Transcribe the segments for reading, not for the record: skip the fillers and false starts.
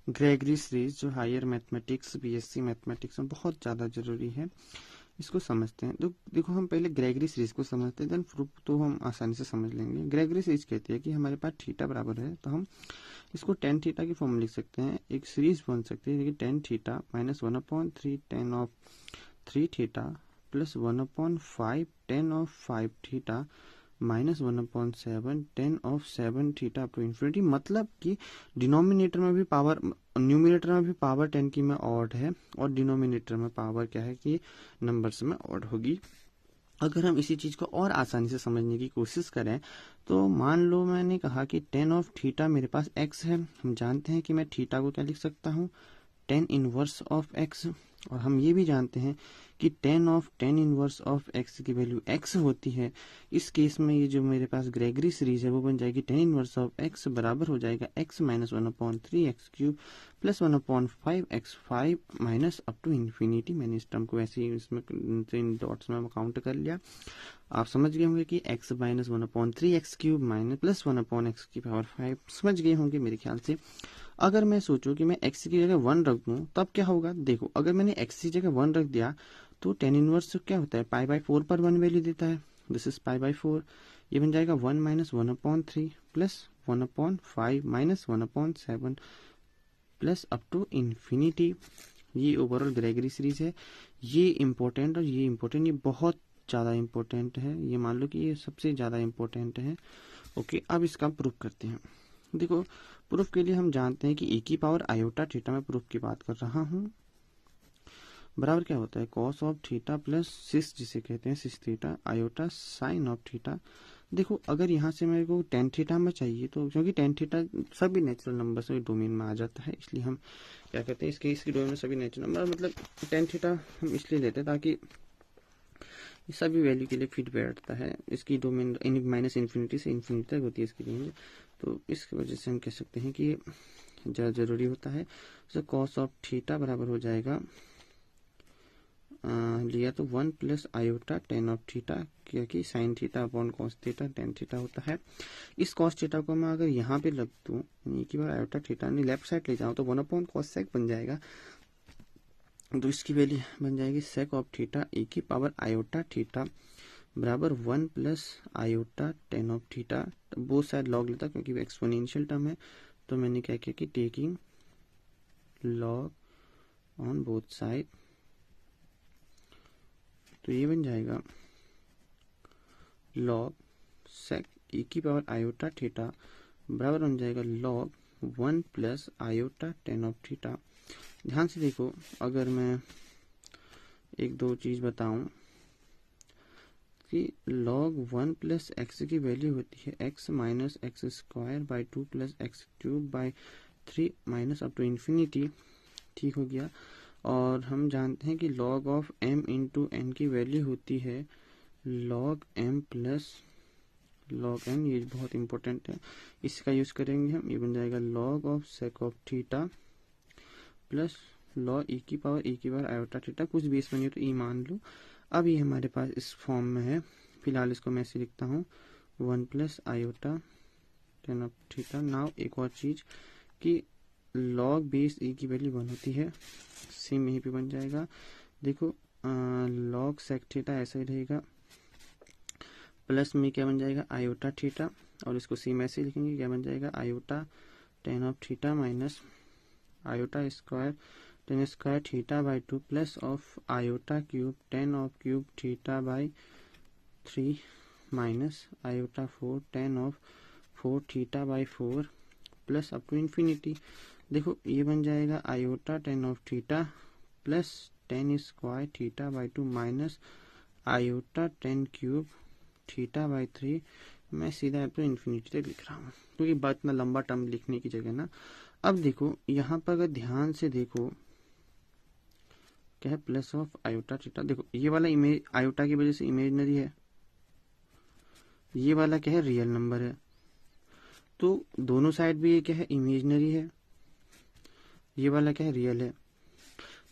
Gregory series जो higher mathematics BSc mathematics में बहुत ज़्यादा ज़रूरी है, इसको समझते हैं। तो देखो हम पहले ग्रेगरी सीरीज को समझते हैं, देन प्रूफ तो हम आसानी से समझ लेंगे। ग्रेगरी सीरीज कहती है कि हमारे पास थीटा बराबर है, तो हम इसको टेन थीटा की फॉर्म में लिख सकते हैं। एक सीरीज बन सकती है tan theta minus 1/3 tan of 3 theta plus 1/5 tan of 5 theta minus 1/7 tan of 7 theta up to infinity. मतलब कि डिनोमिनेटर में भी पावर, न्यूमिनेटर में भी पावर 10 की में ऑड है, और डिनोमिनेटर में पावर क्या है कि नंबर्स में ऑड होगी। अगर हम इसी चीज़ को और आसानी से समझने की कोशिश करें, तो मान लो मैंने कहा कि टेन ऑफ थीटा मेरे पास एक्स है। हम जानते हैं कि मैं थीटा को क्या लिख सकता हूँ, टेन इनवर्स ऑफ एक्स। और हम ये भी जानते हैं कि ten of tan inverse of x की वैल्यू एक्स होती है। इस केस में ये जो मेरे पास ग्रेगरी सीरीज है वो बन जाएगी टेन इनवर्स ऑफ एक्स बराबर हो जाएगा x minus 1/3 x cube plus 1/5 x 5 minus up to infinity. मैंने इस टर्म को ऐसे ही इसमें इन डॉट्स में काउंट कर लिया। आप समझ गए होंगे कि x minus 1/3 x cube minus plus 1/x की पावर 5 समझ गए होंगे मेरे ख्याल से। अगर मैं सोचूं कि मैं x की जगह 1 रख दूं तब क्या होगा। देखो अगर मैंने x की जगह 1 रख दिया तो टेन इनवर्स क्या होता है, π/4 पर 1 वैल्यू देता है। This is π/4। ये बन जाएगा 1 minus 1/3 plus 1/5 minus 1/7 plus up to infinity. ये ओवरऑल ग्रेगरी सीरीज है। ये इम्पोर्टेंट और ये इम्पोर्टेंट, ये बहुत ज़्यादा इम्पोर्टेंट है। ये मान लो कि ये सबसे ज़्यादा इम्पोर्टेंट है। ओके, अब इसका प्रूफ करते हैं। देखो प्रूफ के लिए हम जानते हैं कि e की पावर आयोटा थीटा में प्रूफ की बात कर रहा हूँ, बराबर क्या होता है cos of theta plus cis, जिसे कहते हैं cis theta iota sine of theta. देखो अगर यहाँ से मेरे को टेन थीटा में चाहिए, तो क्योंकि टेन थीटा सभी नेचुरल नंबर्स के डोमेन में आ जाता है, इसलिए हम क्या कहते हैं इसकी डोमेन में सभी नेचुरल नंबर, मतलब टेन थीटा हम इसलिए लेते हैं ताकि सभी वैल्यू के लिए फिट बैठता है। इसकी डोमेन माइनस इन्फिनिटी से इन्फिनिटी तक होती है इसकी रेंज। तो इस वजह से हम कह सकते हैं कि ज़्यादा जरूरी होता है। तो कॉस ऑफ थीटा बराबर हो जाएगा लिया तो 1 plus iota tan of theta, क्योंकि sine theta upon cos theta tan theta होता है। इस कॉस थीटा को मैं अगर यहाँ पे लग दूँ, एक बार आयोटा थीटा नहीं लेफ्ट साइड ले जाऊँ तो 1 अपॉन कॉस सेक बन जाएगा। तो इसकी वैल्यू बन जाएगी सेक ऑफ थीटा e की पावर आयोटा थीटा बराबर 1 plus iota tan of theta. Both side log लेता क्योंकि वो एक्सपोनेंशियल टर्म है, तो मैंने क्या किया कि taking log on both side, तो ये बन जाएगा लॉग सेक e की पावर आयोटा थीटा बराबर बन जाएगा log 1 plus iota tan of theta. ध्यान से देखो, अगर मैं एक दो चीज बताऊं कि log 1 प्लस एक्स की वैल्यू होती है x minus x square by 2 plus x cube by 3 minus up to infinity. ठीक हो गया। और हम जानते हैं कि log of m into n की वैल्यू होती है log m plus log n। ये बहुत इंपॉर्टेंट है, इसका यूज करेंगे हम। ये बन जाएगा log of sake of theta plus law e की पावर आयोटा थीटा, कुछ बेस बनी हो तो e मान लो। अब ये हमारे पास इस फॉर्म में है, फिलहाल इसको मैं ऐसे लिखता हूँ 1 plus iota tan of theta. Now एक और चीज कि लॉग बेस e की वैल्यू 1 होती है, सेम यहीं पे बन जाएगा। देखो लॉग सेक थीटा ऐसा ही रहेगा, प्लस में क्या बन जाएगा आयोटा थीटा, और इसको सेम ऐसे लिखेंगे, क्या बन जाएगा iota tan of theta minus iota square tan square theta by 2 plus of iota cube tan of cube theta by 3 minus iota 4 tan of 4 theta by 4 plus up to infinity. देखो ये बन जाएगा iota tan of theta plus tan square theta by 2 minus iota tan cube theta by 3। मैं सीधा up to infinity तक लिख रहा हूँ क्योंकि बात इतना लंबा टर्म लिखने की जगह ना। अब देखो यहाँ पर अगर ध्यान से देखो क्या है प्लस ऑफ आयोटा थीटा। देखो ये वाला इमेज आयोटा की वजह से इमेजनरी है, ये वाला क्या है रियल नंबर है, तो दोनों साइड भी ये क्या है इमेजनरी है, ये वाला क्या है रियल है।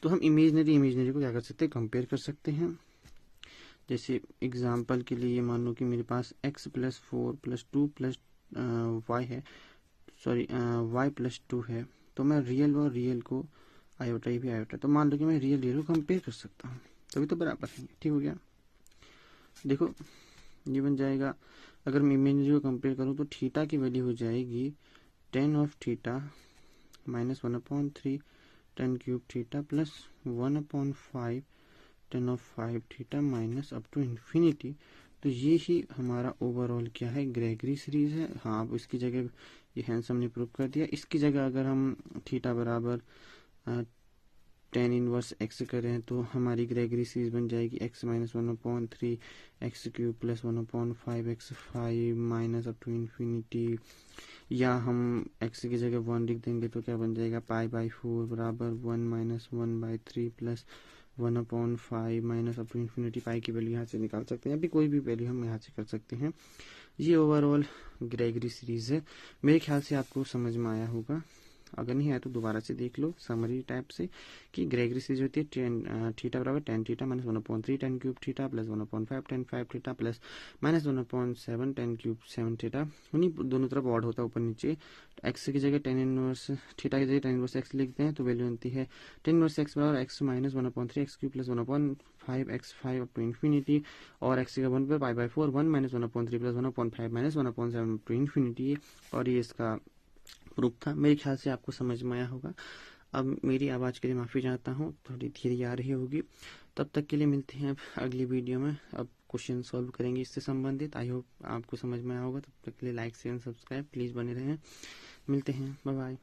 तो हम इमेजनरी को क्या कर सकते हैं कंपेयर कर सकते हैं। जैसे एग्जाम्पल के लिए मान लो कि मेरे पास x plus 4 plus 2 plus y है, सॉरी y प्लस 2 है, तो मैं रियल और रियल को आयोटा, ये भी आयोटा, तो मान लो कि मैं रियल को कंपेयर कर सकता हूँ, तभी तो बराबर है। ठीक हो गया। देखो ये बन जाएगा, अगर मैं इमेजिनरी को कंपेयर करूँ तो थीटा की वैल्यू हो जाएगी tan of theta minus 1/3 tan cube theta plus 1/5 tan of 5 theta minus up to infinity. तो ये ही हमारा ओवरऑल क्या है, ग्रेगरी सीरीज है। हाँ, अब इसकी जगह ये हैंसम ने प्रूव कर दिया। इसकी जगह अगर हम थीटा बराबर टेन इनवर्स एक्स करें तो हमारी ग्रेगरी सीरीज बन जाएगी x minus 1/3 x cube plus 1/5 x 5 minus up to infinity, या हम x की जगह 1 लिख देंगे तो क्या बन जाएगा, π/4 बराबर 1 minus 1/3 plus 1/5 minus up to infinity. Pi की वैल्यू यहाँ से निकाल सकते हैं, अभी कोई भी वैल्यू हम यहाँ से कर सकते हैं। ये ओवरऑल ग्रेगरी सीरीज है। मेरे ख्याल से आपको समझ में आया होगा, अगर नहीं आया तो दोबारा से देख लो समरी टाइप से कि ग्रेगरी सीरीज होती है टेन थीटा बराबर ten theta minus 1/3 tan cube theta plus 1/5 ten 5 theta plus minus 1/7 ten cube 7 theta. उन्हीं दोनों तरफ ऑड होता है ऊपर नीचे। एक्स की जगह टेन इनवर्स थीटा की जगह टेन इनवर्स एक्स लिखते हैं तो वैल्यू बनती है टेन इनवर्स एक्स बराबर x minus 1/3 x cube plus 1/5 x 5 up to infinity, और एक्स का 1 पर π/4 1 minus 1/3 plus 1/5 minus 1/7 up to infinity. और ये इसका प्रूफ था। मेरे ख्याल से आपको समझ में आया होगा। अब मेरी आवाज़ के लिए माफ़ी चाहता हूँ, थोड़ी धीरे आ रही होगी। तब तक के लिए मिलते हैं अब अगली वीडियो में। अब क्वेश्चन सॉल्व करेंगे इससे संबंधित। आई होप आपको समझ में आया होगा। तब तक के लिए लाइक शेयर सब्सक्राइब प्लीज़ बने रहें। मिलते हैं, बाय बाय।